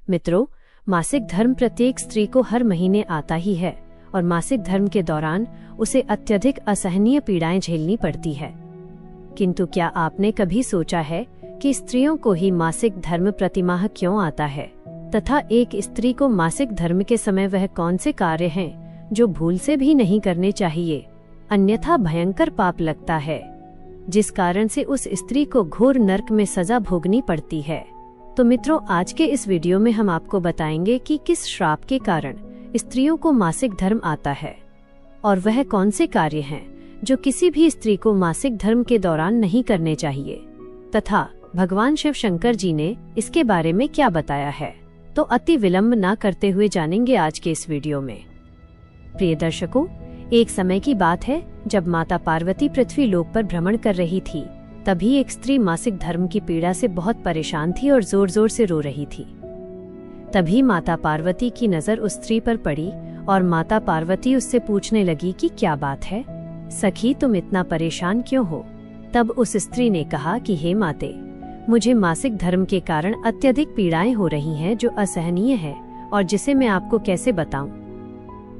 मित्रों, मासिक धर्म प्रत्येक स्त्री को हर महीने आता ही है और मासिक धर्म के दौरान उसे अत्यधिक असहनीय पीड़ाएं झेलनी पड़ती है। किंतु क्या आपने कभी सोचा है कि स्त्रियों को ही मासिक धर्म प्रतिमाह क्यों आता है तथा एक स्त्री को मासिक धर्म के समय वह कौन से कार्य हैं जो भूल से भी नहीं करने चाहिए, अन्यथा भयंकर पाप लगता है, जिस कारण से उस स्त्री को घोर नरक में सजा भोगनी पड़ती है। तो मित्रों, आज के इस वीडियो में हम आपको बताएंगे कि किस श्राप के कारण स्त्रियों को मासिक धर्म आता है और वह कौन से कार्य हैं जो किसी भी स्त्री को मासिक धर्म के दौरान नहीं करने चाहिए तथा भगवान शिव शंकर जी ने इसके बारे में क्या बताया है। तो अति विलंब न करते हुए जानेंगे आज के इस वीडियो में। प्रिय दर्शकों, एक समय की बात है जब माता पार्वती पृथ्वी लोक पर भ्रमण कर रही थी। तभी एक स्त्री मासिक धर्म की पीड़ा से बहुत परेशान थी और जोर जोर से रो रही थी। तभी माता पार्वती की नजर उस स्त्री पर पड़ी और माता पार्वती उससे पूछने लगी कि क्या बात है सखी, तुम इतना परेशान क्यों हो। तब उस स्त्री ने कहा कि हे माते, मुझे मासिक धर्म के कारण अत्यधिक पीड़ाएं हो रही हैं जो असहनीय है और जिसे मैं आपको कैसे बताऊं।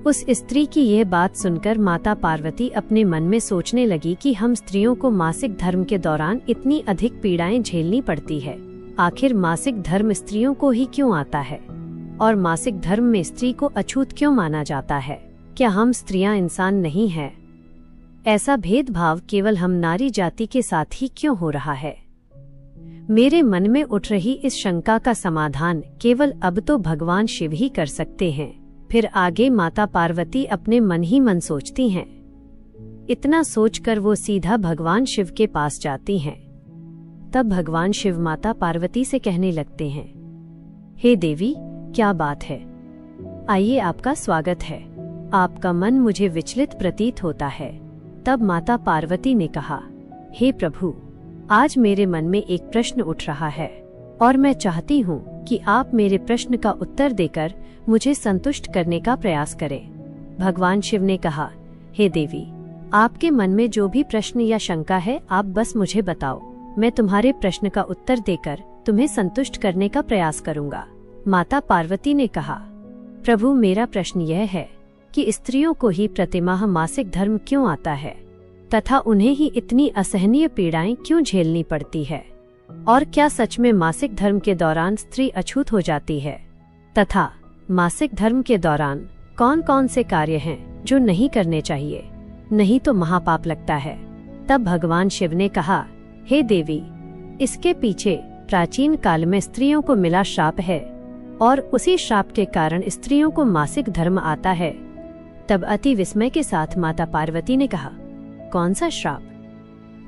उस स्त्री की यह बात सुनकर माता पार्वती अपने मन में सोचने लगी कि हम स्त्रियों को मासिक धर्म के दौरान इतनी अधिक पीड़ाएं झेलनी पड़ती है। आखिर मासिक धर्म स्त्रियों को ही क्यों आता है और मासिक धर्म में स्त्री को अछूत क्यों माना जाता है। क्या हम स्त्रियां इंसान नहीं हैं? ऐसा भेदभाव केवल हम नारी जाति के साथ ही क्यों हो रहा है? मेरे मन में उठ रही इस शंका का समाधान केवल अब तो भगवान शिव ही कर सकते हैं। फिर आगे माता पार्वती अपने मन ही मन सोचती हैं। इतना सोचकर वो सीधा भगवान शिव के पास जाती हैं। तब भगवान शिव माता पार्वती से कहने लगते हैं, हे देवी, क्या बात है? आइए, आपका स्वागत है। आपका मन मुझे विचलित प्रतीत होता है। तब माता पार्वती ने कहा, हे प्रभु, आज मेरे मन में एक प्रश्न उठ रहा है और मैं चाहती हूँ कि आप मेरे प्रश्न का उत्तर देकर मुझे संतुष्ट करने का प्रयास करें। भगवान शिव ने कहा, हे देवी, आपके मन में जो भी प्रश्न या शंका है आप बस मुझे बताओ। मैं तुम्हारे प्रश्न का उत्तर देकर तुम्हें संतुष्ट करने का प्रयास करूंगा। माता पार्वती ने कहा, प्रभु, मेरा प्रश्न यह है कि स्त्रियों को ही प्रतिमाह मासिक धर्म क्यों आता है तथा उन्हें ही इतनी असहनीय पीड़ाएं क्यों झेलनी पड़ती है, और क्या सच में मासिक धर्म के दौरान स्त्री अछूत हो जाती है तथा मासिक धर्म के दौरान कौन कौन से कार्य हैं जो नहीं करने चाहिए, नहीं तो महापाप लगता है। तब भगवान शिव ने कहा, हे देवी, इसके पीछे प्राचीन काल में स्त्रियों को मिला श्राप है और उसी श्राप के कारण स्त्रियों को मासिक धर्म आता है। तब अति विस्मय के साथ माता पार्वती ने कहा, कौन सा श्राप?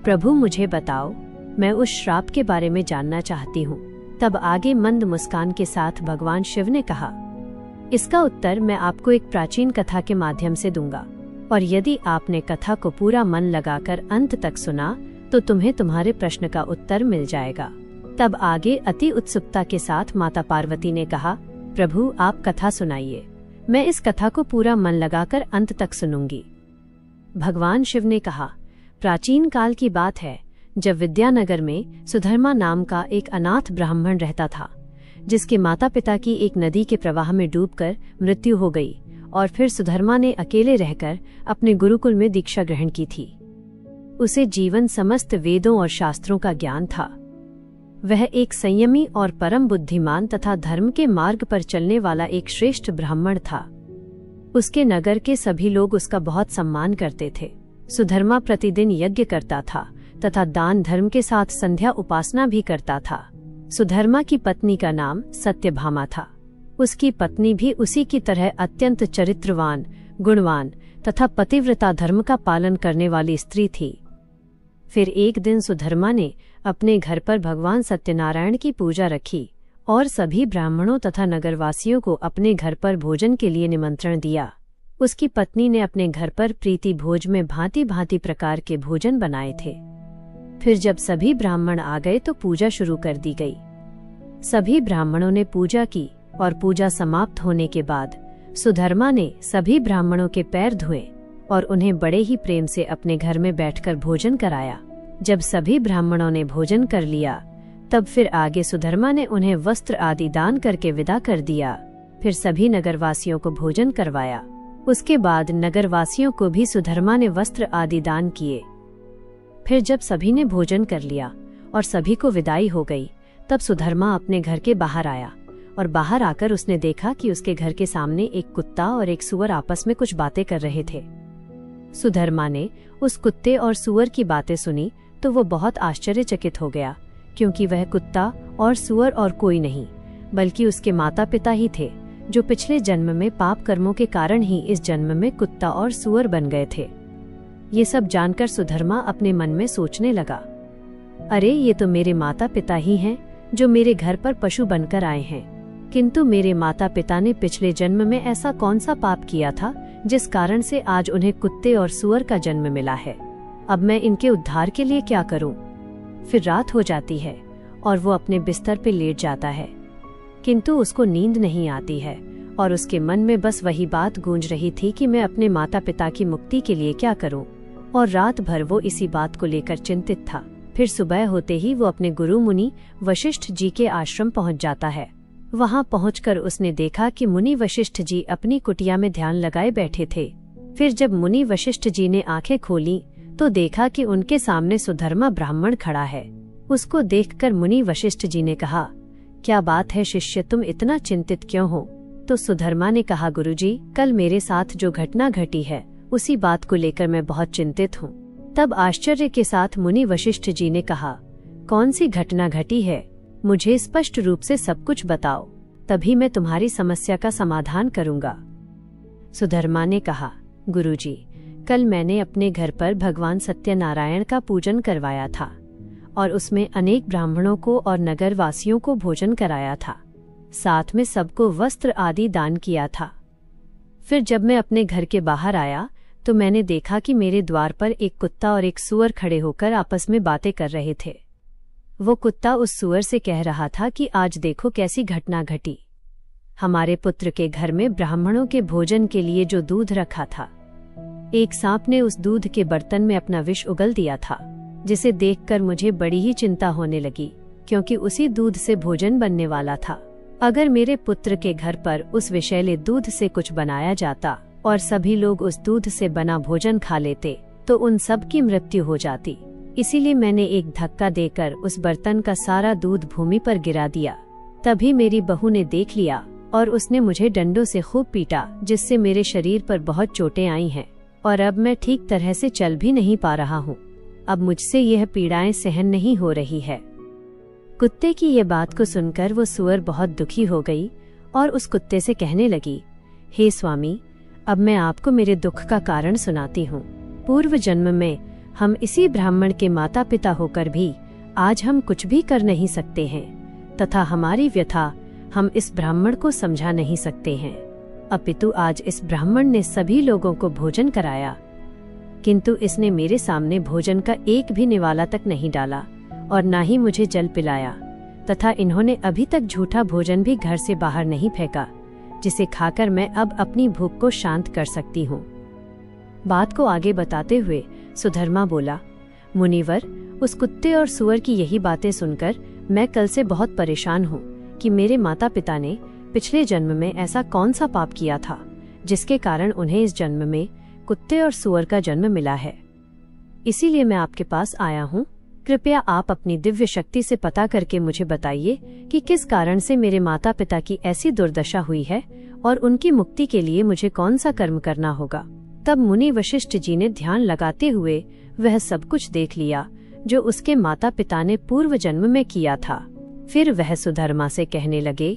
प्रभु, मुझे बताओ, मैं उस श्राप के बारे में जानना चाहती हूँ। तब आगे मंद मुस्कान के साथ भगवान शिव ने कहा, इसका उत्तर मैं आपको एक प्राचीन कथा के माध्यम से दूंगा और यदि आपने कथा को पूरा मन लगाकर अंत तक सुना तो तुम्हें तुम्हारे प्रश्न का उत्तर मिल जाएगा। तब आगे अति उत्सुकता के साथ माता पार्वती ने कहा, प्रभु, आप कथा सुनाइए, मैं इस कथा को पूरा मन लगाकर अंत तक सुनूंगी। भगवान शिव ने कहा, प्राचीन काल की बात है जब विद्यानगर में सुधर्मा नाम का एक अनाथ ब्राह्मण रहता था, जिसके माता पिता की एक नदी के प्रवाह में डूबकर मृत्यु हो गई और फिर सुधर्मा ने अकेले रहकर अपने गुरुकुल में दीक्षा ग्रहण की थी। उसे जीवन समस्त वेदों और शास्त्रों का ज्ञान था। वह एक संयमी और परम बुद्धिमान तथा धर्म के मार्ग पर चलने वाला एक श्रेष्ठ ब्राह्मण था। उसके नगर के सभी लोग उसका बहुत सम्मान करते थे। सुधर्मा प्रतिदिन यज्ञ करता था तथा दान धर्म के साथ संध्या उपासना भी करता था। सुधर्मा की पत्नी का नाम सत्यभामा था। उसकी पत्नी भी उसी की तरह अत्यंत चरित्रवान, गुणवान तथा पतिव्रता धर्म का पालन करने वाली स्त्री थी। फिर एक दिन सुधर्मा ने अपने घर पर भगवान सत्यनारायण की पूजा रखी और सभी ब्राह्मणों तथा नगरवासियों को अपने घर पर भोजन के लिए निमंत्रण दिया। उसकी पत्नी ने अपने घर पर प्रीति भोज में भांति भांति प्रकार के भोजन बनाए थे। फिर जब सभी ब्राह्मण आ गए तो पूजा शुरू कर दी गई। सभी ब्राह्मणों ने पूजा की और पूजा समाप्त होने के बाद सुधर्मा ने सभी ब्राह्मणों के पैर धोए और उन्हें बड़े ही प्रेम से अपने घर में बैठकर भोजन कराया। जब सभी ब्राह्मणों ने भोजन कर लिया तब फिर आगे सुधर्मा ने उन्हें वस्त्र आदि दान करके विदा कर दिया। फिर सभी नगरवासियों को भोजन करवाया। उसके बाद नगरवासियों को भी सुधर्मा ने वस्त्र आदि दान किए। फिर जब सभी ने भोजन कर लिया और सभी को विदाई हो गई, तब सुधर्मा अपने घर के बाहर आया और बाहर आकर उसने देखा कि उसके घर के सामने एक कुत्ता और एक सूअर आपस में कुछ बातें कर रहे थे। सुधर्मा ने उस कुत्ते और सूअर की बातें सुनी तो वो बहुत आश्चर्यचकित हो गया, क्योंकि वह कुत्ता और सूअर और कोई नहीं बल्कि उसके माता पिता ही थे, जो पिछले जन्म में पाप कर्मों के कारण ही इस जन्म में कुत्ता और सूअर बन गए थे। ये सब जानकर सुधर्मा अपने मन में सोचने लगा, अरे ये तो मेरे माता पिता ही हैं जो मेरे घर पर पशु बनकर आए हैं। किंतु मेरे माता पिता ने पिछले जन्म में ऐसा कौन सा पाप किया था जिस कारण से आज उन्हें कुत्ते और सूअर का जन्म मिला है। अब मैं इनके उद्धार के लिए क्या करूं? फिर रात हो जाती है और वो अपने बिस्तर पे लेट जाता है, किंतु उसको नींद नहीं आती है और उसके मन में बस वही बात गूंज रही थी कि मैं अपने माता पिता की मुक्ति के लिए क्या करूं। और रात भर वो इसी बात को लेकर चिंतित था। फिर सुबह होते ही वो अपने गुरु मुनि वशिष्ठ जी के आश्रम पहुंच जाता है। वहां पहुंचकर उसने देखा कि मुनि वशिष्ठ जी अपनी कुटिया में ध्यान लगाए बैठे थे। फिर जब मुनि वशिष्ठ जी ने आंखें खोली तो देखा कि उनके सामने सुधर्मा ब्राह्मण खड़ा है। उसको देखकर मुनि वशिष्ठ जी ने कहा, क्या बात है शिष्य, तुम इतना चिंतित क्यों हो? तो सुधर्मा ने कहा, गुरुजी, कल मेरे साथ जो घटना घटी है उसी बात को लेकर मैं बहुत चिंतित हूँ। तब आश्चर्य के साथ मुनि वशिष्ठ जी ने कहा, कौन सी घटना घटी है? मुझे स्पष्ट रूप से सब कुछ बताओ, तभी मैं तुम्हारी समस्या का समाधान करूंगा। सुधर्मा ने कहा, गुरुजी, कल मैंने अपने घर पर भगवान सत्यनारायण का पूजन करवाया था और उसमें अनेक ब्राह्मणों को और नगरवासियों को भोजन कराया था, साथ में सबको वस्त्र आदि दान किया था। फिर जब मैं अपने घर के बाहर आया तो मैंने देखा कि मेरे द्वार पर एक कुत्ता और एक सूअर खड़े होकर आपस में बातें कर रहे थे। वो कुत्ता उस सूअर से कह रहा था कि आज देखो कैसी घटना घटी। हमारे पुत्र के घर में ब्राह्मणों के भोजन के लिए जो दूध रखा था, एक सांप ने उस दूध के बर्तन में अपना विष उगल दिया था, जिसे देखकर मुझे बड़ी ही चिंता होने लगी, क्योंकि उसी दूध से भोजन बनने वाला था। अगर मेरे पुत्र के घर पर उस विषैले दूध से कुछ बनाया जाता और सभी लोग उस दूध से बना भोजन खा लेते तो उन सब की मृत्यु हो जाती। इसीलिए मैंने एक धक्का देकर उस बर्तन का सारा दूध भूमि पर गिरा दिया। तभी मेरी बहू ने देख लिया और उसने मुझे डंडों से खूब पीटा, जिससे मेरे शरीर पर बहुत चोटें आई हैं और अब मैं ठीक तरह से चल भी नहीं पा रहा हूँ। अब मुझसे यह पीड़ाएं सहन नहीं हो रही है। कुत्ते की ये बात को सुनकर वो सूअर बहुत दुखी हो गई और उस कुत्ते से कहने लगी, हे स्वामी, अब मैं आपको मेरे दुख का कारण सुनाती हूँ। पूर्व जन्म में हम इसी ब्राह्मण के माता पिता होकर भी आज हम कुछ भी कर नहीं सकते हैं तथा हमारी व्यथा हम इस ब्राह्मण को समझा नहीं सकते हैं। अपितु आज इस ब्राह्मण ने सभी लोगों को भोजन कराया, किंतु इसने मेरे सामने भोजन का एक भी निवाला तक नहीं डाला और न ही मुझे जल पिलाया, तथा इन्होंने अभी तक झूठा भोजन भी घर से बाहर नहीं फेंका, जिसे खाकर मैं अब अपनी भूख को शांत कर सकती हूँ। बात को आगे बताते हुए सुधर्मा बोला, मुनिवर, उस कुत्ते और सूअर की यही बातें सुनकर मैं कल से बहुत परेशान हूँ कि मेरे माता पिता ने पिछले जन्म में ऐसा कौन सा पाप किया था जिसके कारण उन्हें इस जन्म में कुत्ते और सूअर का जन्म मिला है। इसीलिए मैं आपके पास आया हूँ। कृपया आप अपनी दिव्य शक्ति से पता करके मुझे बताइए कि किस कारण से मेरे माता पिता की ऐसी दुर्दशा हुई है और उनकी मुक्ति के लिए मुझे कौन सा कर्म करना होगा। तब मुनि वशिष्ठ जी ने ध्यान लगाते हुए वह सब कुछ देख लिया जो उसके माता पिता ने पूर्व जन्म में किया था। फिर वह सुधर्मा से कहने लगे,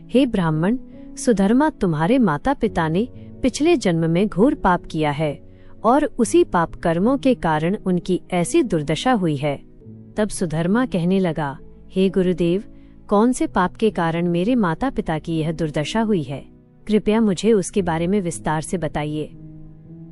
हे ब्राह्मण, सुधर्मा, तुम्हारे माता पिता ने पिछले जन्म में घोर पाप किया है और उसी पाप कर्मों के कारण उनकी ऐसी दुर्दशा हुई है। तब सुधर्मा कहने लगा, हे गुरुदेव, कौन से पाप के कारण मेरे माता पिता की यह दुर्दशा हुई है? कृपया मुझे उसके बारे में विस्तार से बताइए।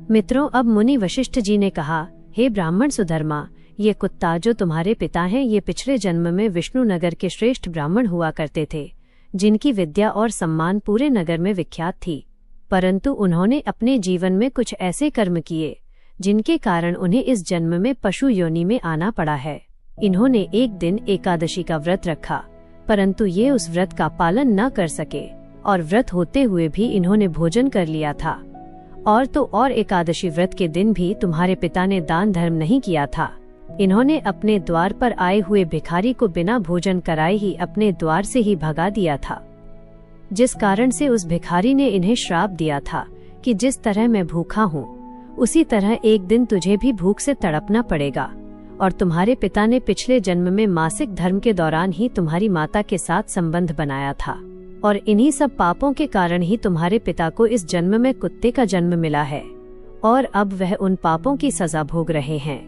मित्रों, अब मुनि वशिष्ठ जी ने कहा, हे ब्राह्मण सुधर्मा, ये कुत्ता जो तुम्हारे पिता हैं, ये पिछले जन्म में विष्णु नगर के श्रेष्ठ ब्राह्मण हुआ करते थे, जिनकी विद्या और सम्मान पूरे नगर में विख्यात थी। परंतु उन्होंने अपने जीवन में कुछ ऐसे कर्म किए जिनके कारण उन्हें इस जन्म में पशु योनि में आना पड़ा है। इन्होंने एक दिन एकादशी का व्रत रखा, परंतु ये उस व्रत का पालन न कर सके और व्रत होते हुए भी इन्होंने भोजन कर लिया था। और तो और एकादशी व्रत के दिन भी तुम्हारे पिता ने दान धर्म नहीं किया था। इन्होंने अपने द्वार पर आए हुए भिखारी को बिना भोजन कराए ही अपने द्वार से ही भगा दिया था, जिस कारण से उस भिखारी ने इन्हें श्राप दिया था कि जिस तरह मैं भूखा हूँ उसी तरह एक दिन तुझे भी भूख से तड़पना पड़ेगा। और तुम्हारे पिता ने पिछले जन्म में मासिक धर्म के दौरान ही तुम्हारी माता के साथ संबंध बनाया था, और इन्हीं सब पापों के कारण ही तुम्हारे पिता को इस जन्म में कुत्ते का जन्म मिला है, और अब वह उन पापों की सजा भोग रहे हैं।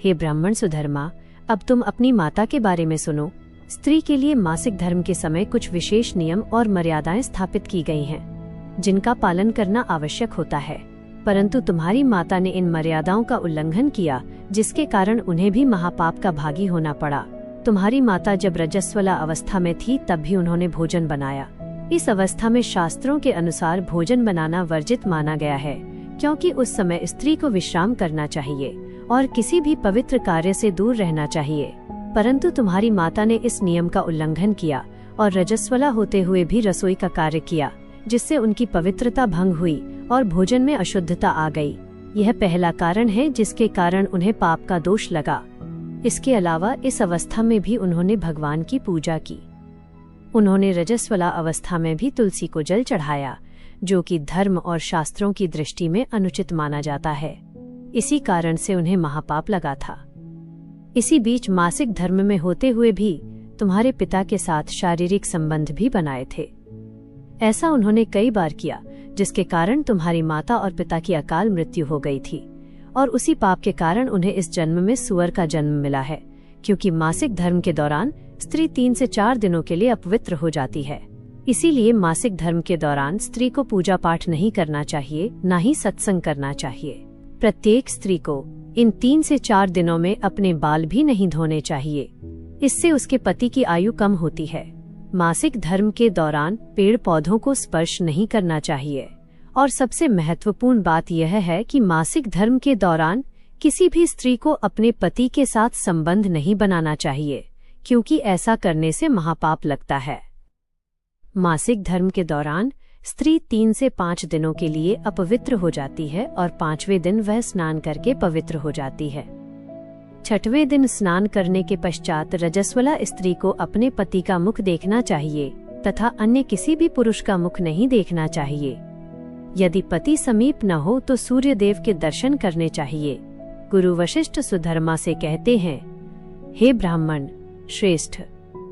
हे ब्राह्मण सुधर्मा, अब तुम अपनी माता के बारे में सुनो। स्त्री के लिए मासिक धर्म के समय कुछ विशेष नियम और मर्यादाएं स्थापित की गई हैं, जिनका पालन करना आवश्यक होता है, परंतु तुम्हारी माता ने इन मर्यादाओं का उल्लंघन किया, जिसके कारण उन्हें भी महापाप का भागी होना पड़ा। तुम्हारी माता जब रजस्वला अवस्था में थी तब भी उन्होंने भोजन बनाया। इस अवस्था में शास्त्रों के अनुसार भोजन बनाना वर्जित माना गया है, क्योंकि उस समय स्त्री को विश्राम करना चाहिए और किसी भी पवित्र कार्य से दूर रहना चाहिए। परंतु तुम्हारी माता ने इस नियम का उल्लंघन किया और रजस्वला होते हुए भी रसोई का कार्य किया, जिससे उनकी पवित्रता भंग हुई और भोजन में अशुद्धता आ गई। यह पहला कारण है जिसके कारण उन्हें पाप का दोष लगा। इसके अलावा इस अवस्था में भी उन्होंने भगवान की पूजा की। उन्होंने रजस्वला अवस्था में भी तुलसी को जल चढ़ाया, जो कि धर्म और शास्त्रों की दृष्टि में अनुचित माना जाता है। इसी कारण से उन्हें महापाप लगा था। इसी बीच मासिक धर्म में होते हुए भी तुम्हारे पिता के साथ शारीरिक संबंध भी बनाए थे। ऐसा उन्होंने कई बार किया, जिसके कारण तुम्हारी माता और पिता की अकाल मृत्यु हो गई थी, और उसी पाप के कारण उन्हें इस जन्म में सुअर का जन्म मिला है, क्योंकि मासिक धर्म के दौरान स्त्री 3 से 4 दिनों के लिए अपवित्र हो जाती है। इसीलिए मासिक धर्म के दौरान स्त्री को पूजा पाठ नहीं करना चाहिए, न ही सत्संग करना चाहिए। प्रत्येक स्त्री को इन 3 से 4 दिनों में अपने बाल भी नहीं धोने चाहिए, इससे उसके पति की आयु कम होती है। मासिक धर्म के दौरान पेड़ पौधों को स्पर्श नहीं करना चाहिए, और सबसे महत्वपूर्ण बात यह है कि मासिक धर्म के दौरान किसी भी स्त्री को अपने पति के साथ संबंध नहीं बनाना चाहिए, क्योंकि ऐसा करने से महापाप लगता है। मासिक धर्म के दौरान स्त्री 3 से 5 दिनों के लिए अपवित्र हो जाती है और 5वें दिन वह स्नान करके पवित्र हो जाती है। 6वें दिन स्नान करने के पश्चात रजस्वला स्त्री को अपने पति का मुख देखना चाहिए तथा अन्य किसी भी पुरुष का मुख नहीं देखना चाहिए। यदि पति समीप न हो तो सूर्य देव के दर्शन करने चाहिए। गुरु वशिष्ठ सुधर्मा से कहते हैं, हे ब्राह्मण श्रेष्ठ,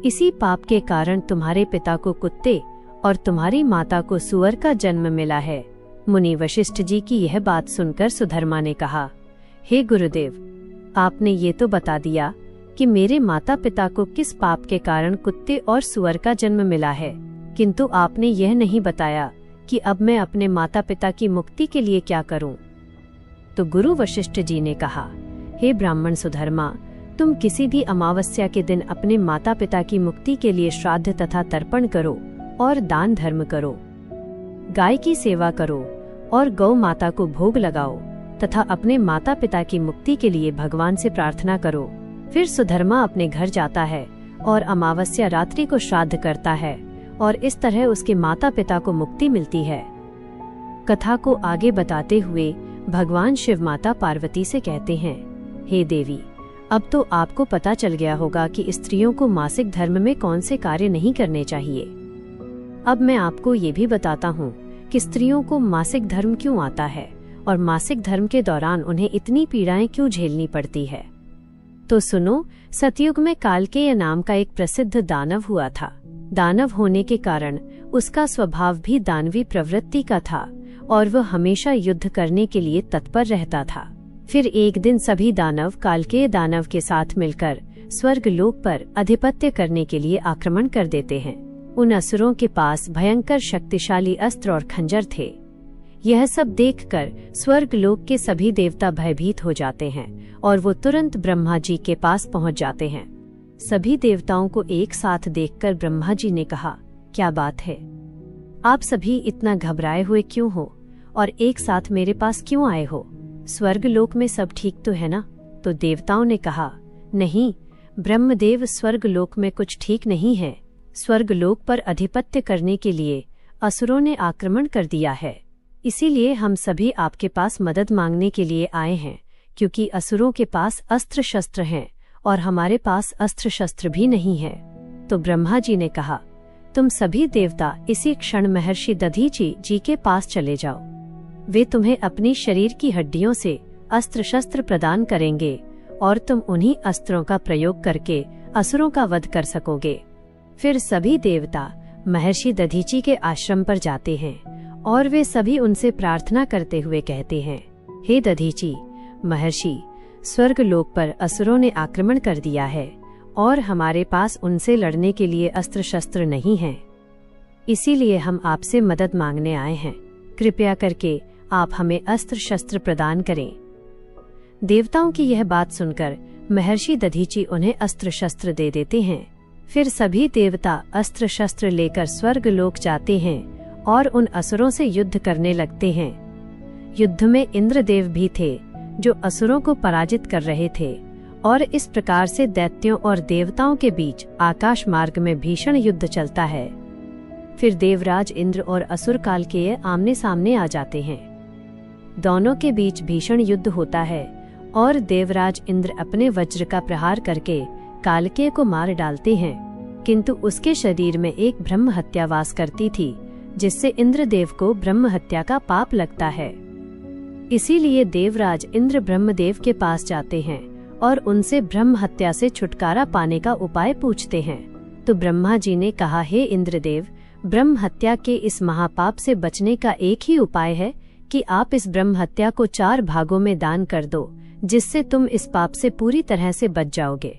इसी पाप के कारण तुम्हारे पिता को कुत्ते और तुम्हारी माता को सुअर का जन्म मिला है। मुनि वशिष्ठ जी की यह बात सुनकर सुधर्मा ने कहा, हे गुरुदेव, आपने ये तो बता दिया कि मेरे माता पिता को किस पाप के कारण कुत्ते और सुअर का जन्म मिला है, किंतु आपने यह नहीं बताया कि अब मैं अपने माता पिता की मुक्ति के लिए क्या करूं। तो गुरु वशिष्ठ जी ने कहा, हे ब्राह्मण सुधर्मा, तुम किसी भी अमावस्या के दिन अपने माता पिता की मुक्ति के लिए श्राद्ध तथा तर्पण करो और दान धर्म करो। गाय की सेवा करो और गौ माता को भोग लगाओ तथा अपने माता पिता की मुक्ति के लिए भगवान से प्रार्थना करो। फिर सुधर्मा अपने घर जाता है और अमावस्या रात्रि को श्राद्ध करता है, और इस तरह उसके माता पिता को मुक्ति मिलती है। कथा को आगे बताते हुए भगवान शिव माता पार्वती से कहते हैं, हे देवी, अब तो आपको पता चल गया होगा कि स्त्रियों को मासिक धर्म में कौन से कार्य नहीं करने चाहिए। अब मैं आपको ये भी बताता हूँ कि स्त्रियों को मासिक धर्म क्यों आता है और मासिक धर्म के दौरान उन्हें इतनी पीड़ाएं क्यों झेलनी पड़ती है। तो सुनो, सतयुग में कालकेय नाम का एक प्रसिद्ध दानव हुआ था। दानव होने के कारण उसका स्वभाव भी दानवी प्रवृत्ति का था और वह हमेशा युद्ध करने के लिए तत्पर रहता था। फिर एक दिन सभी दानव कालकेय दानव के साथ मिलकर स्वर्ग लोक पर अधिपत्य करने के लिए आक्रमण कर देते हैं। उन असुरों के पास भयंकर शक्तिशाली अस्त्र और खंजर थे। यह सब देखकर स्वर्ग लोक के सभी देवता भयभीत हो जाते हैं और वो तुरंत ब्रह्मा जी के पास पहुंच जाते हैं। सभी देवताओं को एक साथ देखकर ब्रह्मा जी ने कहा, क्या बात है, आप सभी इतना घबराए हुए क्यों हो और एक साथ मेरे पास क्यों आए हो? स्वर्ग लोक में सब ठीक तो है ना? तो देवताओं ने कहा, नहीं, ब्रह्मदेव, स्वर्गलोक में कुछ ठीक नहीं है। स्वर्गलोक पर अधिपत्य करने के लिए असुरों ने आक्रमण कर दिया है। इसीलिए हम सभी आपके पास मदद मांगने के लिए आए हैं, क्योंकि असुरों के पास अस्त्र शस्त्र हैं और हमारे पास अस्त्र शस्त्र भी नहीं है। तो ब्रह्मा जी ने कहा, तुम सभी देवता इसी क्षण महर्षि दधीचि जी के पास चले जाओ। वे तुम्हें अपनी शरीर की हड्डियों से अस्त्र शस्त्र प्रदान करेंगे और तुम उन्हीं अस्त्रों का प्रयोग करके असुरों का वध कर सकोगे। फिर सभी देवता महर्षि दधीचि के आश्रम पर जाते हैं और वे सभी उनसे प्रार्थना करते हुए कहते हैं, हे दधीचि महर्षि, स्वर्गलोक पर असुरों ने आक्रमण कर दिया है और हमारे पास उनसे लड़ने के लिए अस्त्र शस्त्र नहीं है। इसीलिए हम आपसे मदद मांगने आए हैं। कृपया करके आप हमें अस्त्र शस्त्र प्रदान करें। देवताओं की यह बात सुनकर महर्षि दधीचि उन्हें अस्त्र शस्त्र दे देते हैं। फिर सभी देवता अस्त्र शस्त्र लेकर स्वर्गलोक जाते हैं और उन असुरों से युद्ध करने लगते हैं। युद्ध में इंद्रदेव भी थे, जो असुरों को पराजित कर रहे थे, और इस प्रकार से दैत्यों और देवताओं के बीच आकाश मार्ग में भीषण युद्ध चलता है। फिर देवराज इंद्र और असुर कालकेय आमने सामने आ जाते हैं। दोनों के बीच भीषण युद्ध होता है और देवराज इंद्र अपने वज्र का प्रहार करके कालकेय को मार डालते हैं, किंतु उसके शरीर में एक ब्रह्म हत्या वास करती थी, जिससे इंद्रदेव को ब्रह्म हत्या का पाप लगता है। इसीलिए देवराज इंद्र ब्रह्मदेव के पास जाते हैं और उनसे ब्रह्म हत्या से छुटकारा पाने का उपाय पूछते हैं। तो ब्रह्मा जी ने कहा, हे इंद्रदेव, ब्रह्म हत्या के इस महापाप से बचने का एक ही उपाय है कि आप इस ब्रह्म हत्या को 4 भागों में दान कर दो, जिससे तुम इस पाप से पूरी तरह से बच जाओगे।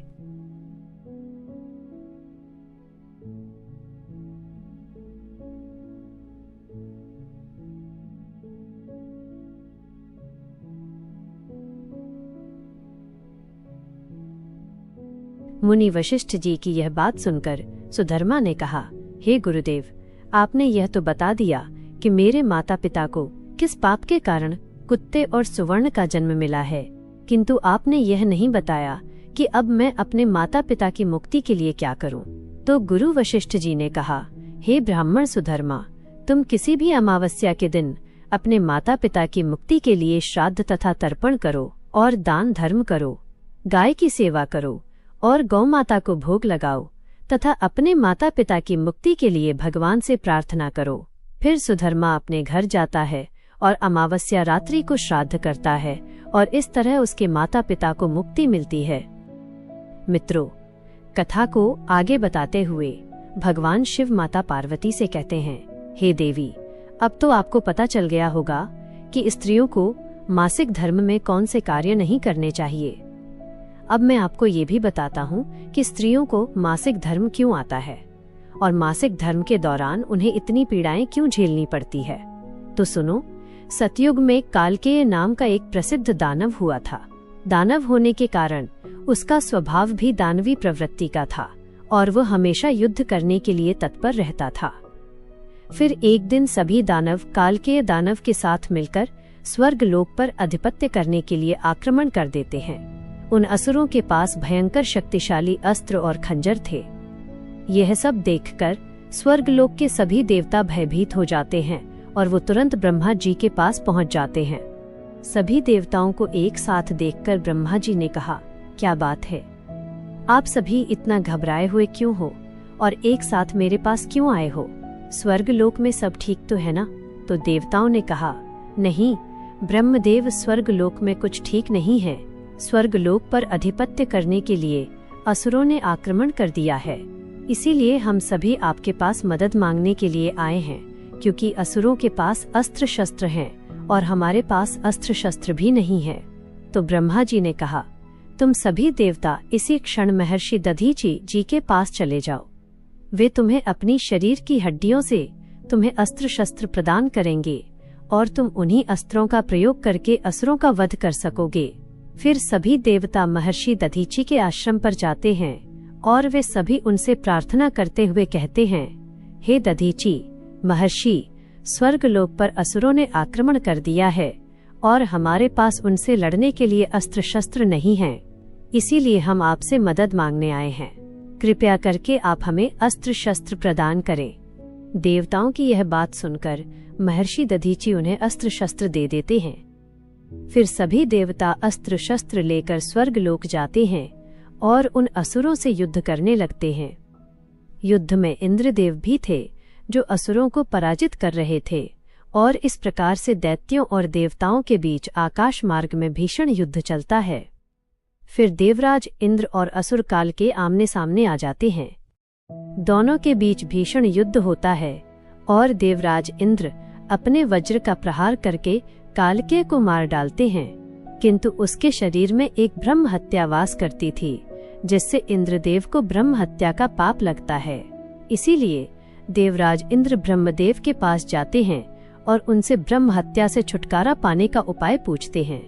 मुनि वशिष्ठ जी की यह बात सुनकर सुधर्मा ने कहा, हे गुरुदेव, आपने यह तो बता दिया कि मेरे माता पिता को किस पाप के कारण कुत्ते और सुवर्ण का जन्म मिला है, किंतु आपने यह नहीं बताया कि अब मैं अपने माता पिता की मुक्ति के लिए क्या करूं। तो गुरु वशिष्ठ जी ने कहा, हे ब्राह्मण सुधर्मा, तुम किसी भी अमावस्या के दिन अपने माता पिता की मुक्ति के लिए श्राद्ध तथा तर्पण करो और दान धर्म करो, गाय की सेवा करो और गौ माता को भोग लगाओ तथा अपने माता पिता की मुक्ति के लिए भगवान से प्रार्थना करो। फिर सुधर्मा अपने घर जाता है और अमावस्या रात्रि को श्राद्ध करता है और इस तरह उसके माता पिता को मुक्ति मिलती है। मित्रों, कथा को आगे बताते हुए भगवान शिव माता पार्वती से कहते हैं, हे देवी, अब तो आपको पता चल गया होगा कि स्त्रियों को मासिक धर्म में कौन से कार्य नहीं करने चाहिए। अब मैं आपको ये भी बताता हूँ कि स्त्रियों को मासिक धर्म क्यों आता है और मासिक धर्म के दौरान उन्हें इतनी पीड़ाएं क्यों झेलनी पड़ती है। तो सुनो, सतयुग में कालकेय नाम का एक प्रसिद्ध दानव हुआ था। दानव होने के कारण उसका स्वभाव भी दानवी प्रवृत्ति का था और वह हमेशा युद्ध करने के लिए तत्पर रहता था। फिर एक दिन सभी दानव कालकेय दानव के साथ मिलकर स्वर्गलोक पर अधिपत्य करने के लिए आक्रमण कर देते हैं। उन असुरों के पास भयंकर शक्तिशाली अस्त्र और खंजर थे। यह सब देखकर स्वर्गलोक के सभी देवता भयभीत हो जाते हैं और वो तुरंत ब्रह्मा जी के पास पहुंच जाते हैं। सभी देवताओं को एक साथ देखकर ब्रह्मा जी ने कहा, क्या बात है, आप सभी इतना घबराए हुए क्यों हो और एक साथ मेरे पास क्यों आए हो? स्वर्गलोक में सब ठीक तो है ना? तो देवताओं ने कहा, नहीं ब्रह्मदेव, स्वर्गलोक में कुछ ठीक नहीं है। स्वर्गलोक पर अधिपत्य करने के लिए असुरों ने आक्रमण कर दिया है। इसीलिए हम सभी आपके पास मदद मांगने के लिए आए हैं, क्योंकि असुरों के पास अस्त्र शस्त्र हैं और हमारे पास अस्त्र शस्त्र भी नहीं है। तो ब्रह्मा जी ने कहा, तुम सभी देवता इसी क्षण महर्षि दधीचि जी के पास चले जाओ। वे तुम्हें अपनी शरीर की हड्डियों से तुम्हें अस्त्र शस्त्र प्रदान करेंगे और तुम उन्हीं अस्त्रों का प्रयोग करके असुरों का वध कर सकोगे। फिर सभी देवता महर्षि दधीचि के आश्रम पर जाते हैं और वे सभी उनसे प्रार्थना करते हुए कहते हैं, हे दधीचि महर्षि, स्वर्गलोक पर असुरों ने आक्रमण कर दिया है और हमारे पास उनसे लड़ने के लिए अस्त्र शस्त्र नहीं हैं। इसीलिए हम आपसे मदद मांगने आए हैं। कृपया करके आप हमें अस्त्र शस्त्र प्रदान करें। देवताओं की यह बात सुनकर महर्षि दधीचि उन्हें अस्त्र शस्त्र दे देते हैं। फिर सभी देवता अस्त्र शस्त्र लेकर स्वर्ग लोक जाते हैं और उन असुरों से युद्ध करने लगते हैं। युद्ध में इंद्रदेव भी थे जो असुरों को पराजित कर रहे थे, और इस प्रकार से दैत्यों और देवताओं के बीच आकाश मार्ग में भीषण युद्ध चलता है। फिर देवराज इंद्र और असुर काल के आमने सामने आ जाते हैं। दोनों के बीच भीषण युद्ध होता है और देवराज इंद्र अपने वज्र का प्रहार करके कालकेय को मार डालते हैं, किंतु उसके शरीर में एक ब्रह्म हत्या वास करती थी, जिससे इंद्रदेव को ब्रह्म हत्या का पाप लगता है। इसीलिए देवराज इंद्र ब्रह्मदेव के पास जाते हैं और उनसे ब्रह्म हत्या से छुटकारा पाने का उपाय पूछते हैं।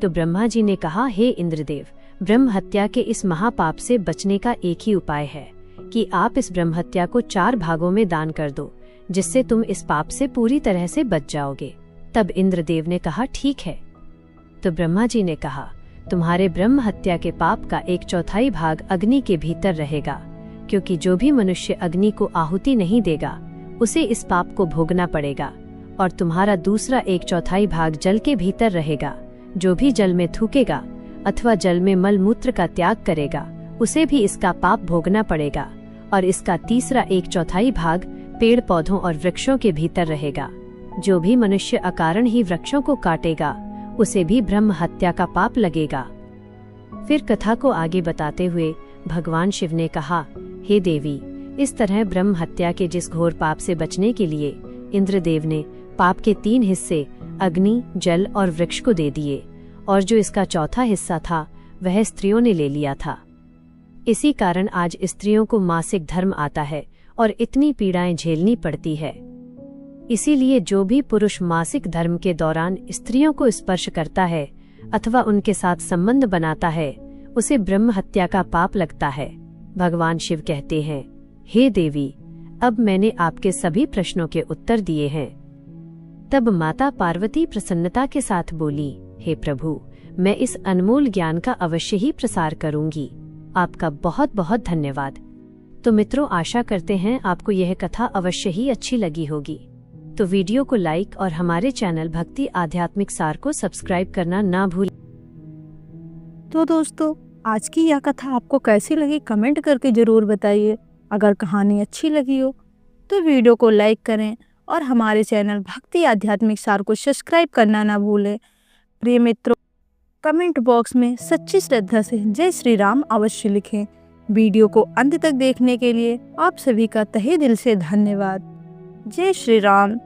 तो ब्रह्मा जी ने कहा, हे इंद्रदेव, ब्रह्म हत्या के इस महापाप से बचने का एक ही उपाय है कि आप इस ब्रह्म हत्या को 4 भागों में दान कर दो, जिससे तुम इस पाप से पूरी तरह से बच जाओगे। तब इंद्रदेव ने कहा, ठीक है। तो ब्रह्मा जी ने कहा, तुम्हारे ब्रह्म हत्या के पाप का 1/4 भाग अग्नि के भीतर रहेगा, क्योंकि जो भी मनुष्य अग्नि को आहुति नहीं देगा उसे इस पाप को भोगना पड़ेगा। और तुम्हारा दूसरा 1/4 भाग जल के भीतर रहेगा। जो भी जल में थूकेगा अथवा जल में मल मूत्र का त्याग करेगा उसे भी इसका पाप भोगना पड़ेगा। और इसका तीसरा 1/4 भाग पेड़ पौधों और वृक्षों के भीतर रहेगा। जो भी मनुष्य अकारण ही वृक्षों को काटेगा उसे भी ब्रह्म हत्या का पाप लगेगा। फिर कथा को आगे बताते हुए भगवान शिव ने कहा, हे देवी, इस तरह ब्रह्म हत्या के जिस घोर पाप से बचने के लिए इंद्रदेव ने पाप के 3 हिस्से अग्नि, जल और वृक्ष को दे दिए, और जो इसका चौथा हिस्सा था वह स्त्रियों ने ले लिया था। इसी कारण आज स्त्रियों को मासिक धर्म आता है और इतनी पीड़ाएं झेलनी पड़ती है। इसीलिए जो भी पुरुष मासिक धर्म के दौरान स्त्रियों को स्पर्श करता है अथवा उनके साथ संबंध बनाता है उसे ब्रह्म हत्या का पाप लगता है। भगवान शिव कहते हैं, हे देवी, अब मैंने आपके सभी प्रश्नों के उत्तर दिए हैं। तब माता पार्वती प्रसन्नता के साथ बोली, हे प्रभु, मैं इस अनमोल ज्ञान का अवश्य ही प्रसार करूंगी। आपका बहुत बहुत धन्यवाद। तो मित्रों, आशा करते हैं आपको यह कथा अवश्य ही अच्छी लगी होगी। तो वीडियो को लाइक और हमारे चैनल भक्ति आध्यात्मिक सार को सब्सक्राइब करना ना भूलें। तो दोस्तों, आज की यह कथा आपको कैसी लगी कमेंट करके जरूर बताइए। अगर कहानी अच्छी लगी हो तो वीडियो को लाइक करें और हमारे चैनल भक्ति आध्यात्मिक सार को सब्सक्राइब करना ना भूलें। प्रिय मित्रों, कमेंट बॉक्स में सच्ची श्रद्धा से जय श्री राम अवश्य लिखें। वीडियो को अंत तक देखने के लिए आप सभी का तहे दिल से धन्यवाद। जय श्री राम।